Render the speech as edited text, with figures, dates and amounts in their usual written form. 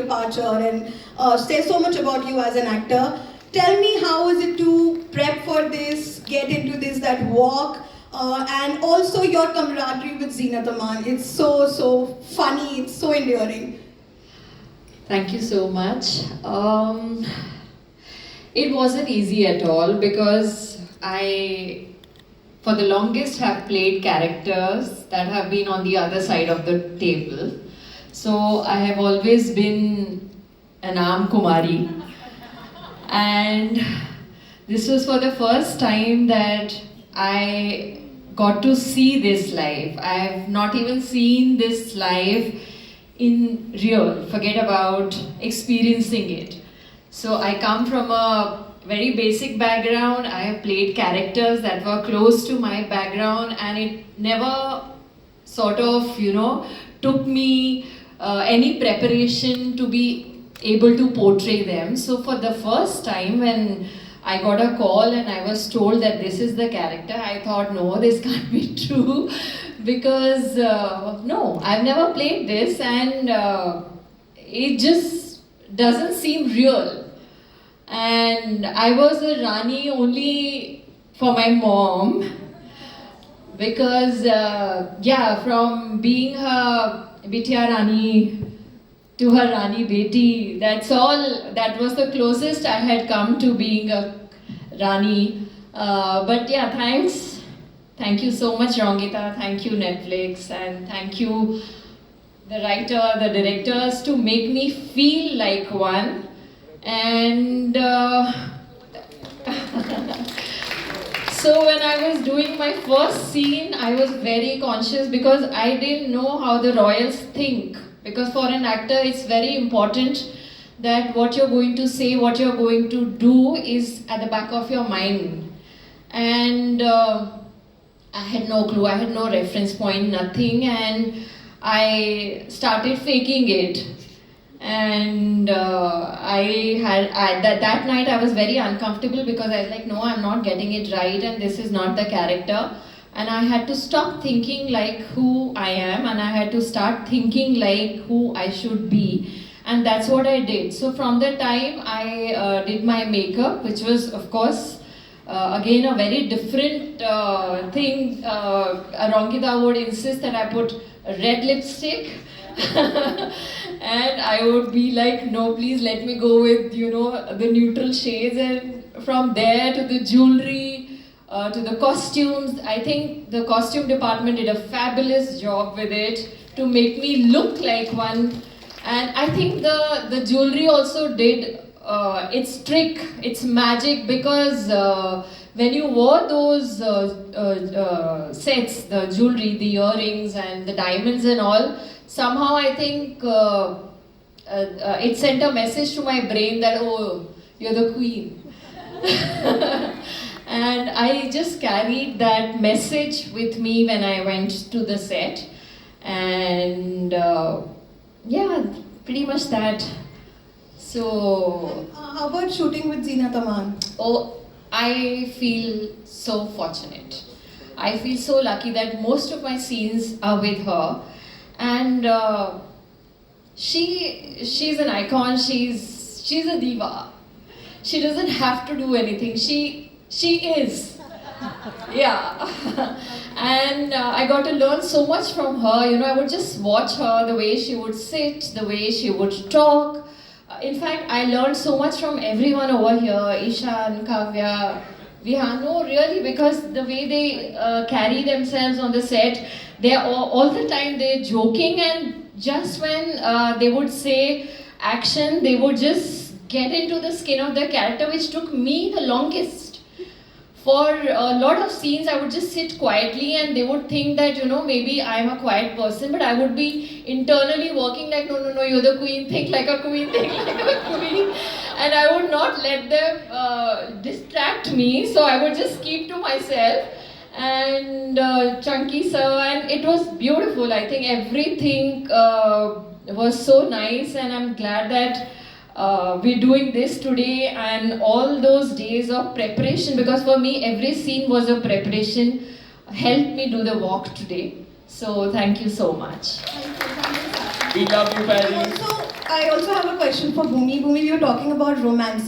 departure and says so much about you as an actor. Tell me, how is it to prep for this, get into this, that walk, and also your camaraderie with Zeenat Aman. It's so funny, it's so endearing. Thank you so much. It wasn't easy at all because I, for the longest, have played characters that have been on the other side of the table. So I have always been an Aam Kumari. And this was for the first time that I got to see this live. I have not even seen this live in real, forget about experiencing it. So I come from a very basic background. I have played characters that were close to my background, and it never sort of, took me any preparation to be able to portray them. So for the first time when I got a call and I was told that this is the character, I thought, no, this can't be true because no, I've never played this, and it just doesn't seem real. And I was a Rani only for my mom because from being her Bitya Rani to her Rani Beti, that's all, that was the closest I had come to being a Rani. But yeah, thanks. Thank you so much, Rangita. Thank you, Netflix. And thank you, the writer, the directors, to make me feel like one. And so when I was doing my first scene, I was very conscious because I didn't know how the royals think. Because for an actor, it's very important that what you're going to say, what you're going to do is at the back of your mind. And I had no clue, I had no reference point, nothing, and I started faking it. And that night I was very uncomfortable because I was like, no, I'm not getting it right, and this is not the character. And I had to stop thinking like who I am, and I had to start thinking like who I should be. And that's what I did. So from the time I did my makeup, which was of course again a very different thing. Rangita would insist that I put red lipstick. And I would be like, no, please let me go with, the neutral shades. And from there to the jewelry, to the costumes, I think the costume department did a fabulous job with it to make me look like one. And I think the jewelry also did its trick, its magic, because when you wore those sets, the jewelry, the earrings and the diamonds and all, somehow I think it sent a message to my brain that, oh, you're the queen. And I just carried that message with me when I went to the set. And yeah, pretty much that. So... how about shooting with Zeenat Aman? Oh, I feel so fortunate. I feel so lucky that most of my scenes are with her. And she's an icon, she's a diva. She doesn't have to do anything, she is. Yeah. And I got to learn so much from her. I would just watch her, the way she would sit, the way she would talk. In fact, I learned so much from everyone over here, Ishan, Kavya, Vihan. No, really, because the way they carry themselves on the set, they're all the time they're joking, and just when they would say action, they would just get into the skin of the character, which took me the longest. For a lot of scenes, I would just sit quietly and they would think that, maybe I'm a quiet person, but I would be internally working like, no, you're the queen, think like a queen, think like a queen. And I would not let them distract me, so I would just keep to myself. And Chunky sir, and it was beautiful. I think everything was so nice, and I'm glad that we're doing this today, and all those days of preparation, because for me every scene was a preparation, helped me do the walk today. So thank you so much. Thank you. We love you, Patty. Also, I also have a question for Bhumi. Bhumi, we were talking about romance.